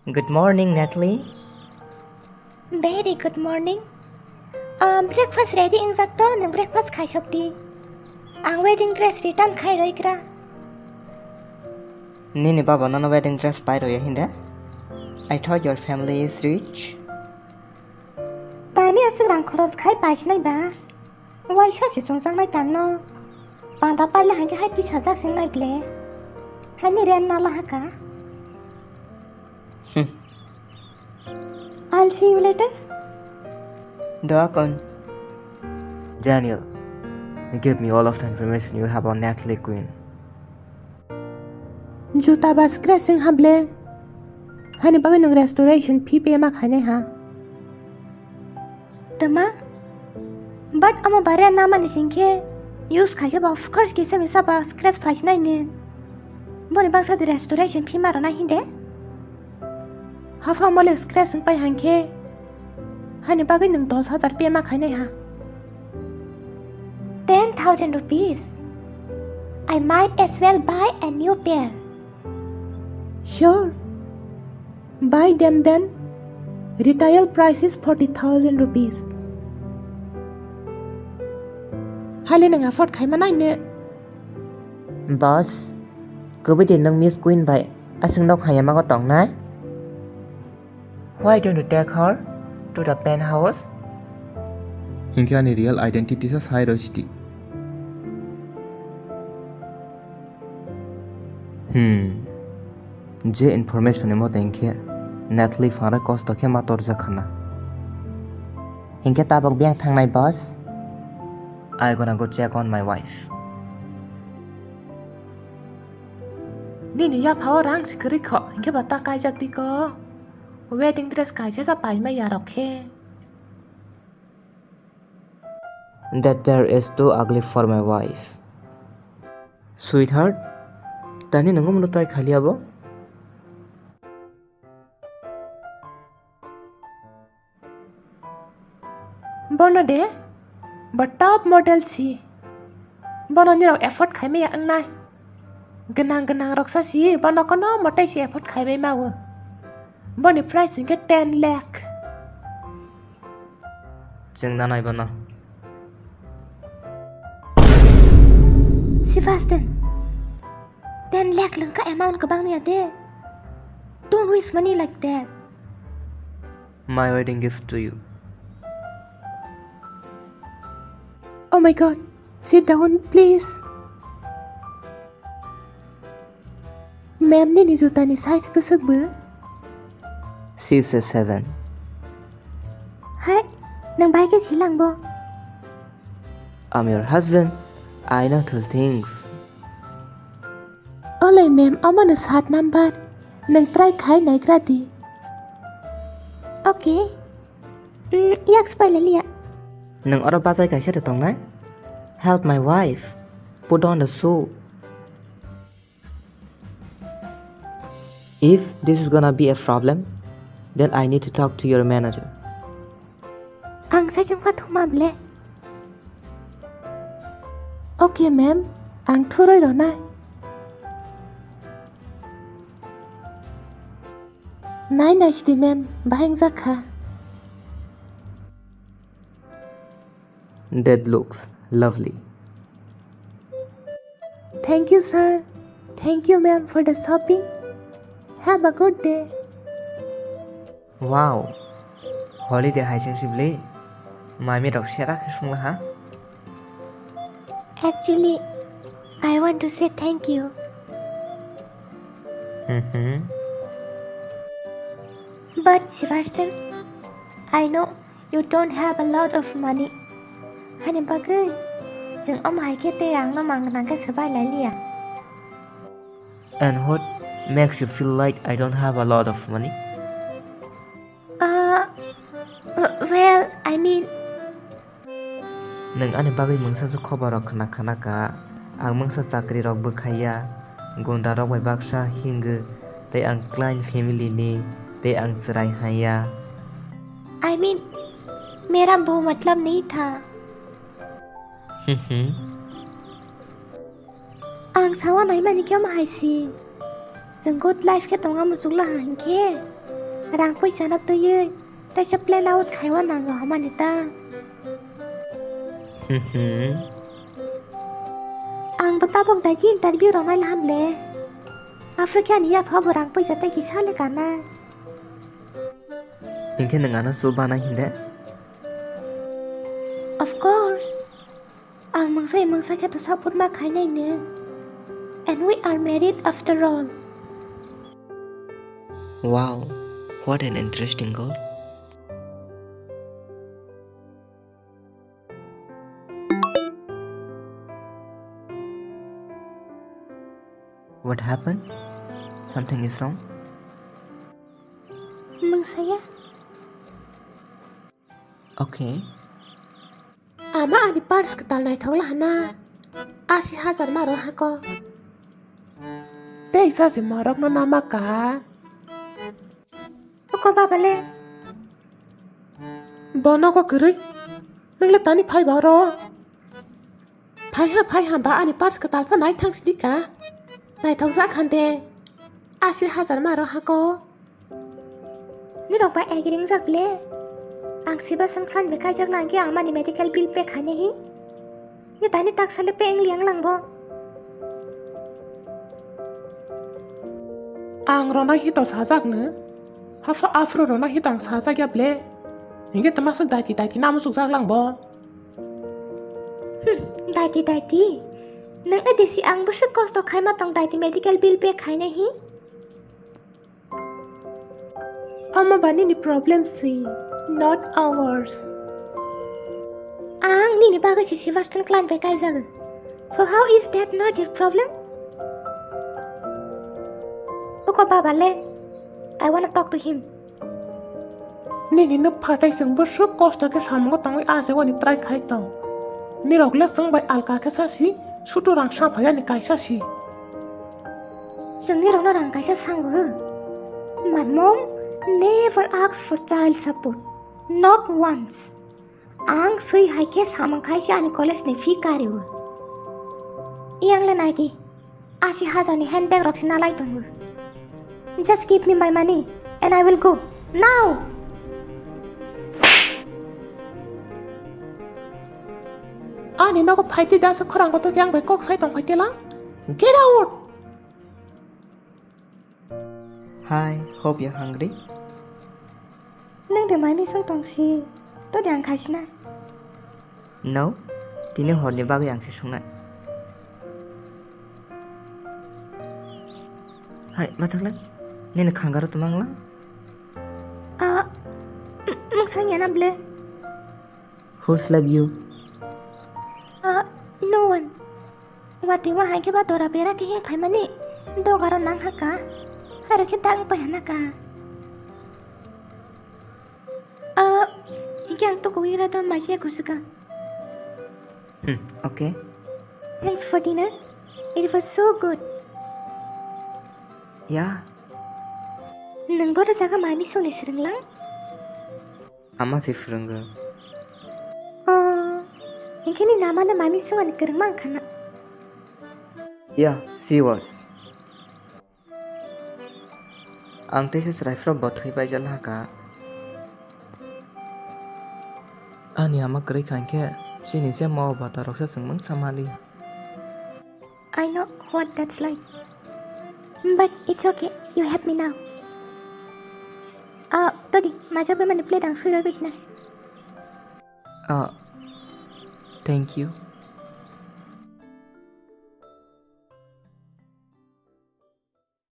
Good morning, Natalie. Very good morning. Breakfast ready in zakto nang breakfast khai shokti. Ang wedding dress return khai roikra. Nini baba nana wedding dress pai ro yahinda. I thought your family is rich. Tani asig rang khoros khai pais nai ba. Wai sa si song sang nai tan no. Pang da pala hang hai ti sajak sing nai ble. Hani ren na la haka. I'll see you later. Doakon. Daniel, give me all of the information you have on Natalie Quinn. Juta bas crashing hable. Hani bagay ng restoration fee pe ma khane ha. Tama. But ama bare nama ni singke. Use khai ke ba of course ki se misa ba scratch price nai ne. Boni bang sa di restoration fee ma ro na hinde. Hafa mole crashing pai hanke. Hani bagay ng 10,000 pe ma khane ha. 10,000 rupees. I might as well buy a new pair. Sure. Buy them then. Retail price is 40,000 rupees. Hali nang afford khai manai ne. Boss, cứ bây giờ nâng Miss Quinn vậy, asing nok hayama ko tong nai. Why don't you take her to the penthouse? Hinkiani real identity sa sai roisti. Je information mo tengke Natalie fara cost ke ma tor jakhana. Hinke tabok biang thang nai boss. I gonna go check on my wife. Nini ya power rang sikri kho hinke bata kai jak di ko. Wedding dress kai se sa pai ma ya rokhe. That pair is too ugly for my wife. Sweetheart, tani nango munutai khali abo? Bono de, but top model si. Bono ni rok effort khai me ya ang nai. Genang rok sa si, bono kono motai si effort khai me ma wo. Boni price ingke 10 lakh. Jeng nanai bana. Sebastian, 10 lakh lang ka amount ka bang niya de. Don't waste money like that. My wedding gift to you. Oh my god, sit down please. Ma'am ni juta ni size besar be? 6 or 7. Hai, nang bai ke silang bo. I'm your husband. I know those things. Oleh ma'am, aman saat number. Nang try khai nai krati. Okay. Yak spoil liya. Nang ora bazai kai se tong nai. Help my wife. Put on the shoe. If this is gonna be a problem, then I need to talk to your manager. Ang sa chung thuma ble. Okay ma'am, ang thuroi ro na. Nai shdi ma'am, bahang zakha. That looks lovely. Thank you sir. Thank you ma'am for the shopping. Have a good day. Wow. Holiday haijeng sibli. Mami rok shera khusung la ha. Actually, I want to say thank you. But Sebastian, I know you don't have a lot of money. Hani bagai, jeng om hai ke te rang na mang nang ka sabai lai liya. And what makes you feel like I don't have a lot of money? Well, I mean, Nang ane bagai mangsa sa Kokborok khana ka. Ang mangsa sakri rok bukhaya. Gonda rok bai baksa hinge. Tei ang klein family ni. Tei ang serai haya. I mean, मेरा वो मतलब नहीं था. Ang sawa nai mani kya mahai si. Jeng good life ke tonga musuk la han ke. Rang paysa na to ye. Ta supply laut khaiwa nang ho manita. Ang batabok dai ki interview rong nai lam le. Afrika ni ya phabo rang paysa ta ki sale kana. Hingke nangana subana hinde. Of course. Ang mangsa ka to support ma khai nai ne. And we are married after all. Wow, what an interesting girl. What happened? Something is wrong? Mangsaya. Okay. Ama ani pars ketal nai thogla hana. 80,000 maro hako. Te isa si marok no nama ka. Ko baba le. Bono ko kiri. Nang le tani phai baro. Phai ha ba ani pars ketal pa nai thang sidika. Nai thong sa khande. 80,000 maro hako. Ni rong ba agring zak le. Ang siba sangkhan bekai jak lang ki ang mani medical bill pe khane hi. Ye tani tak sale pe eng liang lang bo. Ang rona hito sajak ne. Hafa afro rona hitang sajak ya ble. Inge tamasak daki namu suksak lang bo. Dai nang ade si ang bu se cost to khai ma tong dai medical bill pe khai ne hi. Ama bani ni problem si. Not ours. Ang ni baga si Sebastian clan pe kai zag. So how is that not your problem? Ko baba le. I want to talk to him. Ni nup phatai sing bu su cost ke samang ko tangai ase wani try khai tong. Ni rokla sing bai alka ke sa si. Sutu rang sa phaya ni kai sa si. Sing ni rong rang kai sa sang gu. My mom never asked for child support. Not once. Ang sui hai ke samang khai si ani college ne fee kare hu. Iyang le nai di. 80,000 ni handbag rok sina lai tong hu. Just give me my money and I will go. Now! Ani no ko phai ti da sa khorang ko to kyang bai kok sai tong phai ti lang. Get out! Hi, hope you're hungry. Nang de mai mi song tong si. To dang khai sina. No, tini horni bagai yang si sungai. Hai, matak lang. Nene khangaro tumang lang. Mangsanya na ble. Who's love you? No one. Wati wa hai ke ba dora pera ke hing phai mani. Do garo nang haka. Haro ke dang pa yana ka. Yang to ko ira da ma sia kusuka. Okay. Thanks for dinner. It was so good. Yeah, Nang gora jaga mami sone sirang lang. ama si frungga. Ingkini nama na mami sungan kereng mang kana. Yeah, she was. Ang tese serai from bothui bai jala ka. Ani ama kri khanke chini se mau bata roksa sangmang samali. I know what that's like. But it's okay. You have me now. Tadi, माझ्या पे manipulate ang sudah bisna. Thank you.